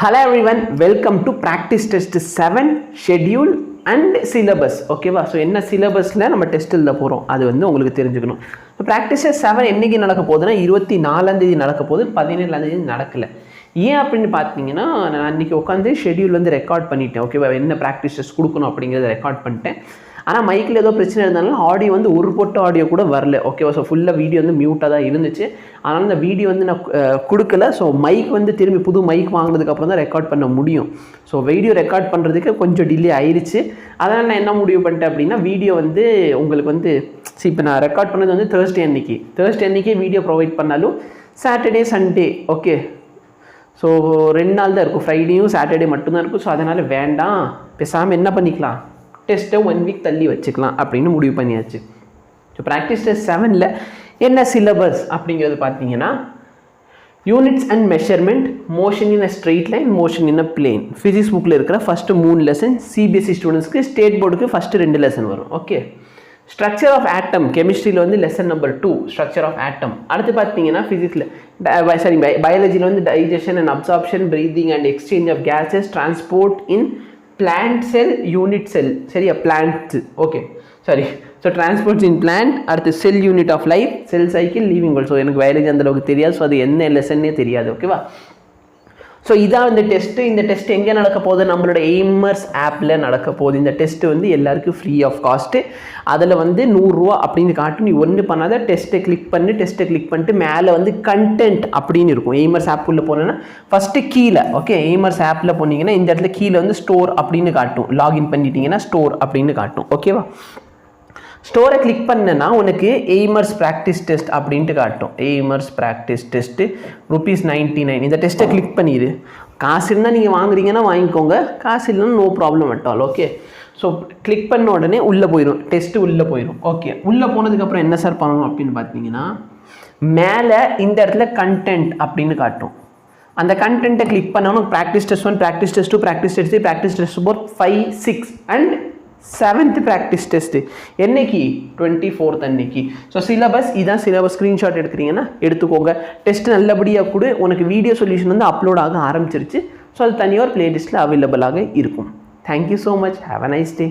Hello everyone, welcome to practice test 7 schedule and syllabus. ஓகேவா? So என்ன சிலபஸில் நம்ம டெஸ்ட் எழுத போகிறோம் அது வந்து உங்களுக்கு தெரிஞ்சுக்கணும். ஸோ ப்ராக்டிஸ் டெஸ்ட் 7 என்றைக்கு நடக்க போகுதுன்னா 24ஆம் நடக்க போகுது, 17ஆம் நடக்கலை. ஏன் அப்படின்னு பார்த்தீங்கன்னா நான் அன்றைக்கி உட்காந்து ஷெட்யூல் வந்து ரெக்கார்ட் பண்ணிட்டேன். ஓகேவா? என்ன ப்ராக்டிஸ் டெஸ்ட் கொடுக்கணும் அப்படிங்கிறத ரெக்கார்ட் பண்ணிட்டேன். ஆனால் மைக்கில் ஏதோ பிரச்சனை இருந்தாலும் ஆடியோ வந்து ஒரு பொட்டு ஆடியோ கூட வரல. ஓகேவா? ஸோ ஃபுல்லாக வீடியோ வந்து மியூட்டாக தான் இருந்துச்சு. அதனால் இந்த வீடியோ வந்து நான் கொடுக்கல. ஸோ மைக் வந்து திரும்பி புது மைக் வாங்கினதுக்கப்புறம் தான் ரெக்கார்ட் பண்ண முடியும். ஸோ வீடியோ ரெக்கார்ட் பண்ணுறதுக்கு கொஞ்சம் டிலே ஆயிடுச்சு. அதனால் நான் என்ன முடிவு பண்ணிட்டேன் அப்படின்னா வீடியோ வந்து உங்களுக்கு வந்து இப்போ நான் ரெக்கார்ட் பண்ணது வந்து தேர்ஸ்டே அன்றைக்கி வீடியோ ப்ரொவைட் பண்ணாலும் சாட்டர்டே சண்டே ஓகே. ஸோ 2 நாள் தான் இருக்கும், ஃப்ரைடேயும் சாட்டர்டே மட்டும்தான் இருக்கும். ஸோ அதனால் வேண்டாம், பேசாமல் என்ன பண்ணிக்கலாம், டெஸ்ட்டை 1 வீக் தள்ளி வச்சுக்கலாம் அப்படின்னு முடிவு பண்ணியாச்சு. ஸோ ப்ராக்டிஸ் டெஸ்ட் 7ல் என்ன சிலபஸ் அப்படிங்கிறது பார்த்தீங்கன்னா units and measurement, motion in a straight line, motion in a plane. Physics புக்கில் இருக்கிற ஃபஸ்ட்டு 3 லெசன், சிபிஎஸ்சி ஸ்டூடெண்ட்ஸ்க்கு ஸ்டேட் போர்டுக்கு ஃபஸ்ட்டு 2 லெசன் வரும். ஓகே. ஸ்ட்ரக்சர் ஆஃப் ஆட்டம் கெமிஸ்ட்ரியில் வந்து lesson number 2 structure of atom. அடுத்து பார்த்தீங்கன்னா ஃபிசிக்ஸில் பயாலஜியில் வந்து digestion and absorption, breathing and exchange of gases, transport in plant cell, unit cell. சரியா? Plant okay sorry. So transports in plant. அடுத்து செல் unit of life, cell cycle, living world. So எனக்கு biology அந்தளவுக்கு தெரியாது. ஸோ அது என்ன லெசன்னே தெரியாது. ஓகேவா? So இதான் இந்த டெஸ்ட்டு. இந்த டெஸ்ட் எங்கே நடக்க போகுது? நம்மளோட எய்மர்ஸ் ஆப்பில் நடக்க போகுது. இந்த டெஸ்ட்டு வந்து எல்லாருக்கும் ஃப்ரீ ஆஃப் காஸ்ட்டு. அதில் வந்து 100 ரூபா அப்படின்னு காட்டும். நீ ஒன்று பண்ணாத, டெஸ்ட்டை கிளிக் பண்ணிட்டு மேலே வந்து கண்டென்ட் அப்படின்னு இருக்கும். எய்மர்ஸ் ஆப்புக்குள்ளே போனேன்னா ஃபஸ்ட்டு கீழே ஓகே எய்மர்ஸ் ஆப்பில் போனீங்கன்னா இந்த இடத்துல கீழே வந்து ஸ்டோர் அப்படின்னு காட்டும். லாகின் பண்ணிட்டீங்கன்னா ஸ்டோர் அப்படின்னு காட்டும். ஓகேவா? ஸ்டோரை கிளிக் பண்ணனா உனக்கு எய்மர்ஸ் ப்ராக்டிஸ் டெஸ்ட் அப்படின்ட்டு காட்டும். எய்மர்ஸ் ப்ராக்டிஸ் டெஸ்ட்டு ₹99. இந்த டெஸ்ட்டை கிளிக் பண்ணிடு. காசு இருந்தால் நீங்கள் வாங்குறீங்கன்னா வாங்கிக்கோங்க, காசு இல்லைன்னா no problem at all. Okay. So click பண்ண உடனே உள்ளே போயிடும், டெஸ்ட்டு உள்ளே போயிடும். ஓகே. உள்ளே போனதுக்கப்புறம் என்ன சார் பண்ணணும் அப்படின்னு பார்த்தீங்கன்னா மேலே இந்த இடத்துல கண்டென்ட் அப்படின்னு காட்டும். அந்த கண்டென்ட்டை கிளிக் பண்ணணும். Practice test 1, practice test 2, practice test 3, practice test 4, 5, 6 and 7th practice test என்னைக்கு? 24th அன்னைக்கு. ஸோ சிலபஸ் இதான். சிலபஸ் ஸ்க்ரீன்ஷாட் எடுக்கிறீங்கன்னா எடுத்துக்கோங்க. டெஸ்ட் நல்லபடியாக கூட உனக்கு வீடியோ சொல்யூஷன் வந்து அப்லோட் ஆக ஆரம்பிச்சிருச்சு. ஸோ அது தனியாக ஒரு பிளேலிஸ்ட்டில் அவைலபிளாக இருக்கும். Thank you so much. Have a nice day.